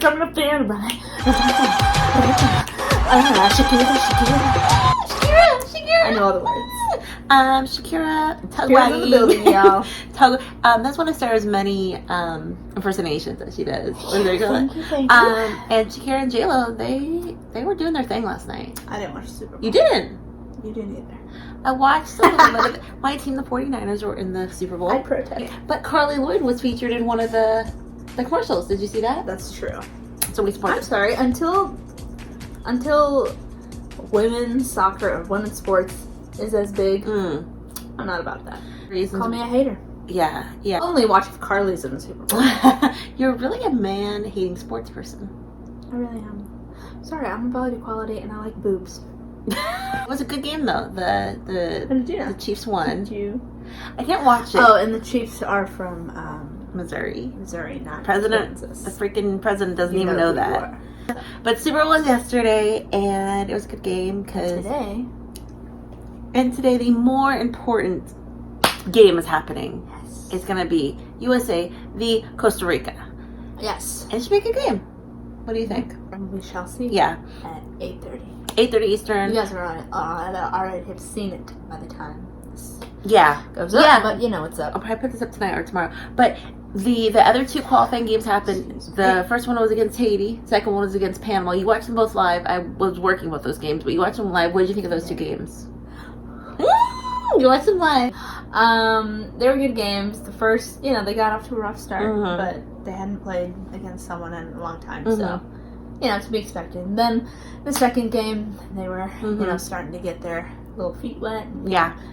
coming up there. Shakira. I know all the words. Shakira, Shakira's in the building, y'all. That's one of Sarah's many impersonations that she does. Thank you. And Shakira and J-Lo, they were doing their thing last night. I didn't watch the Super Bowl. You didn't? You didn't either. I watched a little bit of it. My team, the 49ers, were in the Super Bowl. I protest. But Carly Lloyd was featured in one of the commercials. Did you see that? That's true. So we support. I'm sorry. Until women's soccer or women's sports is as big, I'm not about that. Call me a hater. Yeah. I'll only watch if Carly's in the Super Bowl. You're really a man-hating sports person. I really am. Sorry, I'm about equality and I like boobs. It was a good game though. The Chiefs won. Did you? I can't watch it. Oh, and the Chiefs are from Missouri, not Kansas. The freaking president doesn't even know that. But Super Bowl was yesterday, and it was a good game because today the more important game is happening. Yes. It's gonna be USA v Costa Rica. Yes. And it should be a good game. What do you think? And we shall see. Yeah. At 8:30. 8:30 Eastern. You guys are on it. Already have seen it by the time this goes up. Yeah. But you know what's up. I'll probably put this up tonight or tomorrow. But the other two qualifying games happened. The first one was against Haiti. Second one was against Panama. You watched them both live. I was working with those games, but you watched them live. What did you think of those two games? You watched them live. They were good games. The first, they got off to a rough start, but they hadn't played against someone in a long time, so to be expected. And then the second game, they were, starting to get their little feet wet. And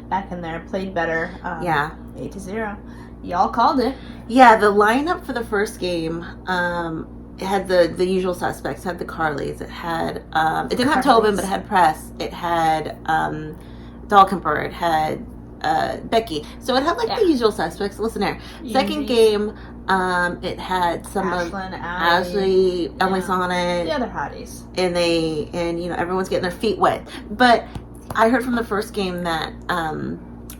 back in there, played better. 8-0. Y'all called it. Yeah, the lineup for the first game, it had the usual suspects. It had the Carleys. It had it didn't have Tobin, but it had Preath. It had Dalkemper. It had Becky. So it had the usual suspects. Listen here. Second game, it had some Ashlyn, of Ashley, Emily's on it. The other hotties. And everyone's getting their feet wet. But I heard from the first game that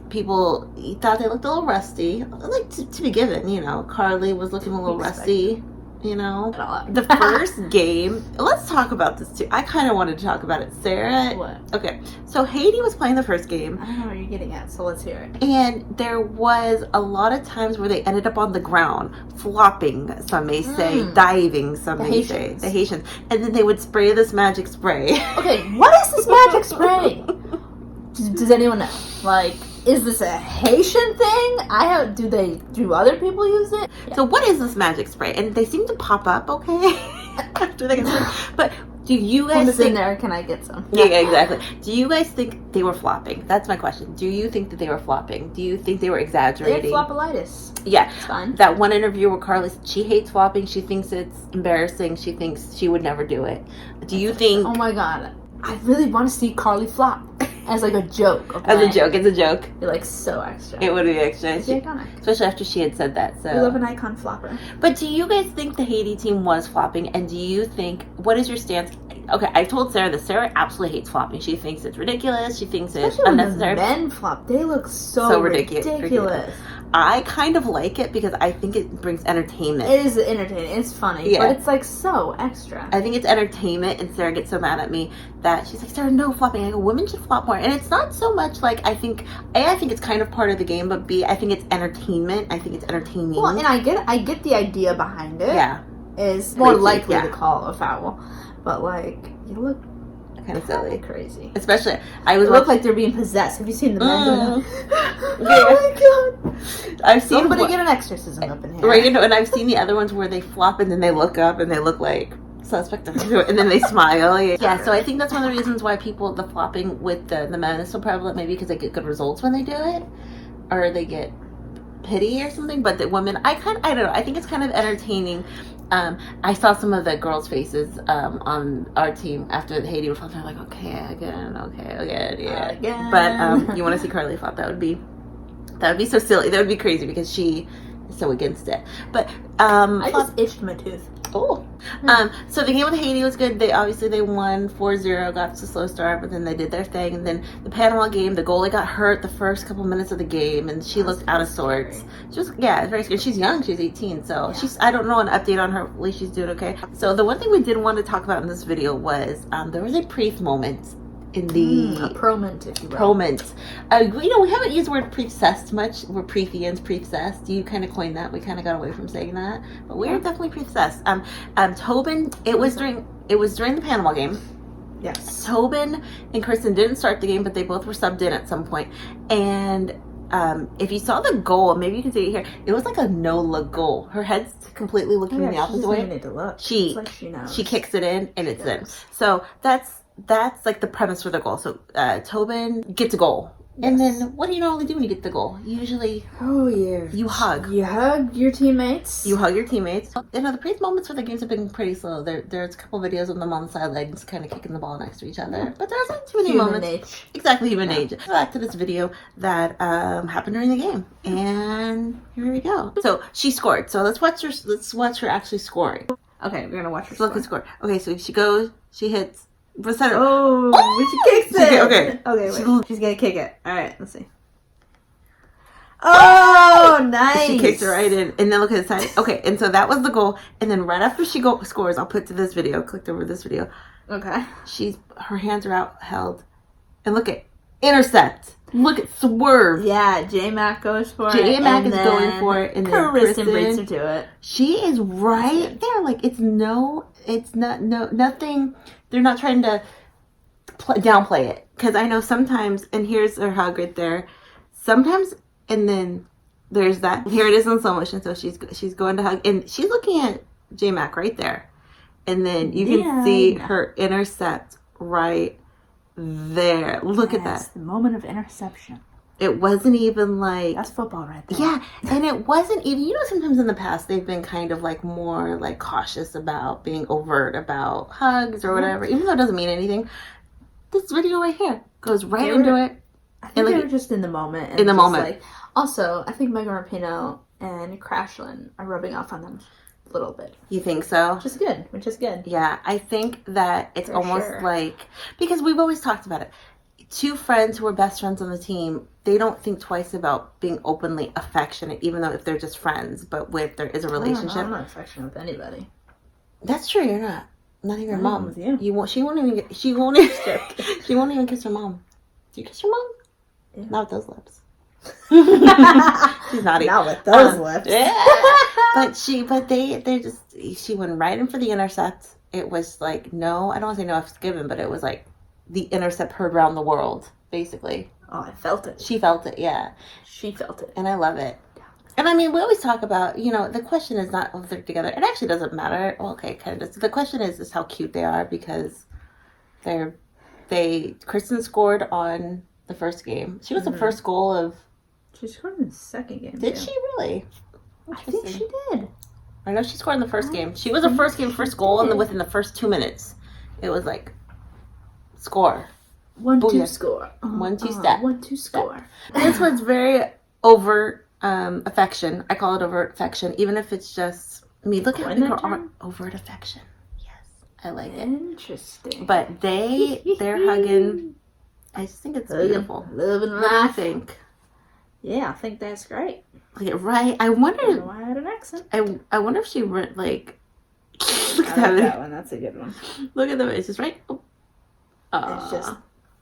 people thought they looked a little rusty. To be given, Carly was looking a little rusty. The first game, let's talk about this too. I kind of wanted to talk about it. Sarah. What? Okay, so Haiti was playing the first game. I don't know what you're getting at, so let's hear it. And there was a lot of times where they ended up on the ground, flopping, some may say, diving, some may say. The Haitians. And then they would spray this magic spray. Okay, what is this magic spray? Does anyone know? Is this a Haitian thing? Do other people use it? Yeah. So what is this magic spray? And they seem to pop up, okay? After they get but do you guys think... in there, can I get some? Yeah, exactly. Do you guys think they were flopping? That's my question. Do you think that they were flopping? Do you think they were exaggerating? They had floppalitis. Yeah. It's fine. That one interview where Carly, she hates flopping. She thinks it's embarrassing. She thinks she would never do it. Do you think... Oh my God. I really want to see Carly flop. As a joke. Okay? As a joke. It's a joke. You're so extra. It would be extra. It's iconic. Especially after she had said that. So we love an icon flopper. But do you guys think the Haiti team was flopping? And do you think, what is your stance? Okay, I told Sarah that Sarah absolutely hates flopping. She thinks it's ridiculous. She thinks it's unnecessary. When the men flop, they look so ridiculous. I kind of like it because I think it brings entertainment. It is entertaining. It's funny. Yeah. But it's so extra. I think it's entertainment, and Sarah gets so mad at me that she's like, Sarah, no flopping. I go, women should flop more. And it's not so much I think it's kind of part of the game, but B, I think it's entertainment. I think it's entertaining. Well, and I get the idea behind it. Yeah. Is more likely to call a foul. But you look kind of silly. Crazy. Especially, look like they're being possessed. Have you seen the men? Oh my God! I've seen somebody get an exorcism up in here. Right, and I've seen the other ones where they flop and then they look up and they look like suspect and then they smile. Yeah, so I think that's one of the reasons why the flopping with the men is so prevalent. Maybe because they get good results when they do it, or they get pity or something. But the women, I don't know. I think it's kind of entertaining. I saw some of the girls' faces on our team after the Haiti was flopping. They're like, okay, again, yeah. Again. But you want to see Carly flop? That would be so silly. That would be crazy because she is so against it. But I just itched my tooth. Oh, So the game with Haiti was good. They won 4-0, got to a slow start, but then they did their thing. And then the Panama game, the goalie got hurt the first couple minutes of the game, and she looked out of sorts. She was, it's very scary. She's young. She's 18, so I don't know an update on her. Hopefully she's doing okay. So the one thing we did want to talk about in this video was there was a Preath moment in the a pro-ment, if you will. Pro-ment. We haven't used the word Preath much. We're Preathians, Preath. You kind of coined that. We kind of got away from saying that, but we're definitely Preath. Tobin. It was during the Panama game. Yes. Tobin and Christen didn't start the game, but they both were subbed in at some point. And if you saw the goal, maybe you can see it here. It was like a no-look goal. Her head's completely looking the opposite way. Need to look. She knows. She kicks it in, and it's in. So that's like the premise for the goal. So Tobin gets a goal. Yes. And then what do you normally do when you get the goal? Usually you hug. You hug your teammates. You hug your teammates. You know, the Preath moments for the games have been pretty slow. There's a couple videos of them on the sidelines kind of kicking the ball next to each other. But there's not too many moments. Age. Exactly, human age. Back to this video that happened during the game. And here we go. So she scored. So let's watch her actually scoring. Okay, we're gonna watch her Look at score. Okay, so she hits. She kicks it. Okay. Wait. She's gonna kick it. All right, let's see. Oh, nice. She kicks it right in, and then look at the side. Okay, and so that was the goal. And then right after she scores, I'll put to this video. Clicked over this video. Okay. Her hands are out, held, and look at intercept. Look at swerve. Yeah, J-Mac goes for it. J-Mac is going for it, and then Christen brings her to it. She is right there. Like it's nothing. They're not trying to downplay it, because I know sometimes. And here's her hug right there. Sometimes, and then there's that. Here it is in slow motion. So she's going to hug, and she's looking at J-Mac right there, and then you can see her intercept right there. Look at that. The moment of interception. It wasn't even like... That's football right there. Yeah, and it wasn't even... You know, sometimes in the past, they've been kind of like more like cautious about being overt about hugs or whatever, even though it doesn't mean anything. This video right here goes right into it. I think they were just in the moment. In the moment. Like, also, I think Megan Rapinoe and Crashland are rubbing off on them a little bit. You think so? Which is good. Yeah, I think that it's almost like... Because we've always talked about it. Two friends who are best friends on the team, they don't think twice about being openly affectionate, even though if they're just friends, but if there is a relationship. I'm not affectionate with anybody. That's true, you're not. Not even your mom. With you. She won't even kiss her mom. Do you kiss your mom? Yeah. Not with those lips. She's naughty. Not with those lips. Yeah. She went right in for the intercept. It was like, no, I don't want to say no F's given, but it was like the intercept heard around the world, basically. Oh, I felt it. She felt it, yeah. She felt it. And I love it. And I mean, we always talk about, the question is not if they're together. It actually doesn't matter. Well, okay, kind of does. The question is how cute they are, because Christen scored on the first game. She was the first goal of... She scored in the second game. Did she really? I think she did. I know she scored in the first game. She was the first goal, and within the first 2 minutes, it was like, score. 1-2 score. 1-2 step. 1-2 score. This was very overt affection. I call it overt affection, even if it's just me. Look at her arm. Overt affection. Yes, I like it. Interesting. But they're hugging. I just think it's beautiful. Love and I think. Yeah, I think that's great. Like, right? I wonder. I don't know why I had an accent. I wonder if she like. Look at that one. That's a good one. Look at the faces, right? Oh. It's just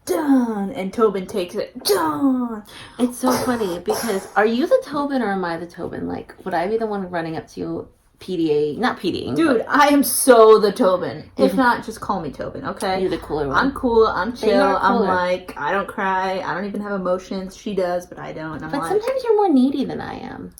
done, and Tobin takes it. Done. It's so funny because are you the Tobin or am I the Tobin? Like, would I be the one running up to you? PDA, not PDAing. Dude, I am so the Tobin. If not, just call me Tobin, okay? You're the cooler one. I'm cool, I'm chill, I'm like, I don't cry, I don't even have emotions. She does, but I don't. But sometimes you're more needy than I am.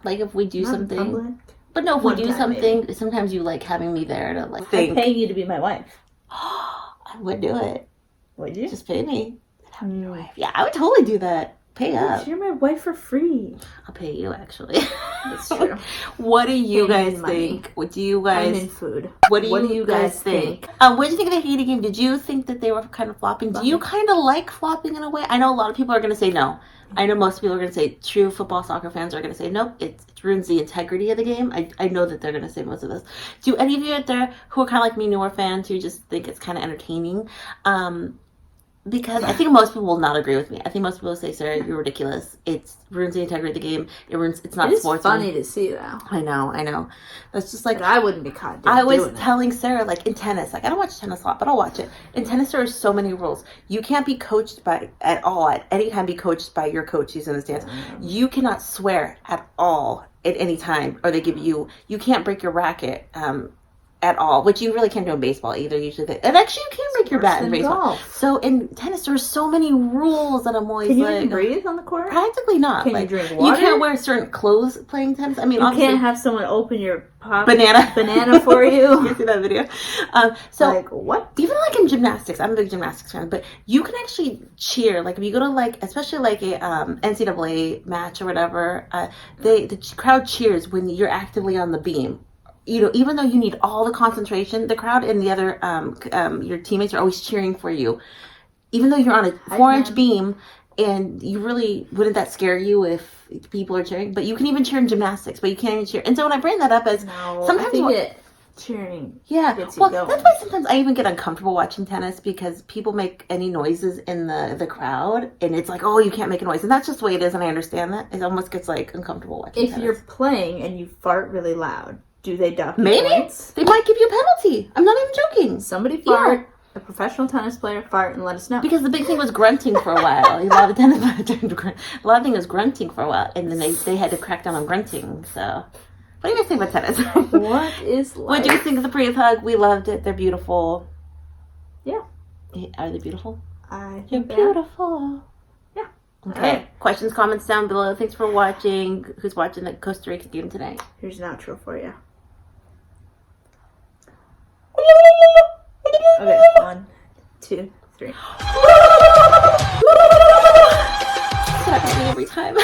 Like, if we do something. Public. But no, if we do something, maybe. Sometimes you like having me there to like think. I'd pay you to be my wife. I would do it. Would you? Just pay me. Have me your wife. Yeah, I would totally do that. Pay up. You're my wife for free. I'll pay you, actually. That's true. What do you guys think? What do you guys... I'm in food. What do you guys think? What did you think of the Haiti game? Did you think that they were kind of flopping? Do you kind of like flopping in a way? I know a lot of people are going to say no. I know most people are going to say, true football soccer fans are going to say, nope, it ruins the integrity of the game. I know that they're going to say most of this. Do any of you out there who are kind of like me, newer fans, who just think it's kind of entertaining? Because I think most people will not agree with me. I think most people will say, Sarah, you're ridiculous. It ruins the integrity of the game. It's not sports. It's funny to see, though. I know. That's just like... But I wouldn't be caught doing I was telling Sarah, like, in tennis, like, I don't watch tennis a lot, but I'll watch it. In tennis, there are so many rules. You can't be coached at any time be coached by your coach who's in the stands. You cannot swear at all at any time, or they give you can't break your racket, at all, which you really can't do in baseball either. Usually, and actually, you can break your bat in baseball. Golf. So in tennis, there's so many rules that I'm always can you like, even breathe on the court? Practically not. Can like, you drink water? You can't wear certain clothes playing tennis. I mean, you can't have someone open your banana for you. You see that video? So like what? Even like in gymnastics, I'm a big gymnastics fan, but you can actually cheer. Like if you go to like, especially like a NCAA match or whatever, the crowd cheers when you're actively on the beam. You know, even though you need all the concentration, the crowd and the other, your teammates are always cheering for you. Even though you're on a 4-inch beam, and you really, wouldn't that scare you if people are cheering? But you can even cheer in gymnastics, but you can't even cheer. And so when I bring that up as sometimes cheering. Yeah, well, that's why sometimes I even get uncomfortable watching tennis because people make any noises in the crowd, and it's like, oh, you can't make a noise, and that's just the way it is, and I understand that. It almost gets like uncomfortable watching tennis. If you're playing and you fart really loud, do they dock Maybe points? They might give you a penalty. I'm not even joking. Somebody fart, a professional tennis player fart, and let us know. Because the big thing was grunting for a while. A lot of tennis players, a lot of things was grunting for a while, and then they had to crack down on grunting. So, what do you guys think about tennis? What is life? What do you think of the Preath Hug? We loved it. They're beautiful. Yeah. Are they beautiful? You're beautiful. Yeah. Okay. Right. Questions, comments down below. Thanks for watching. Who's watching the Costa Rica game today? Here's an outro for you. Okay, 1, 2, 3. That's what I do every time.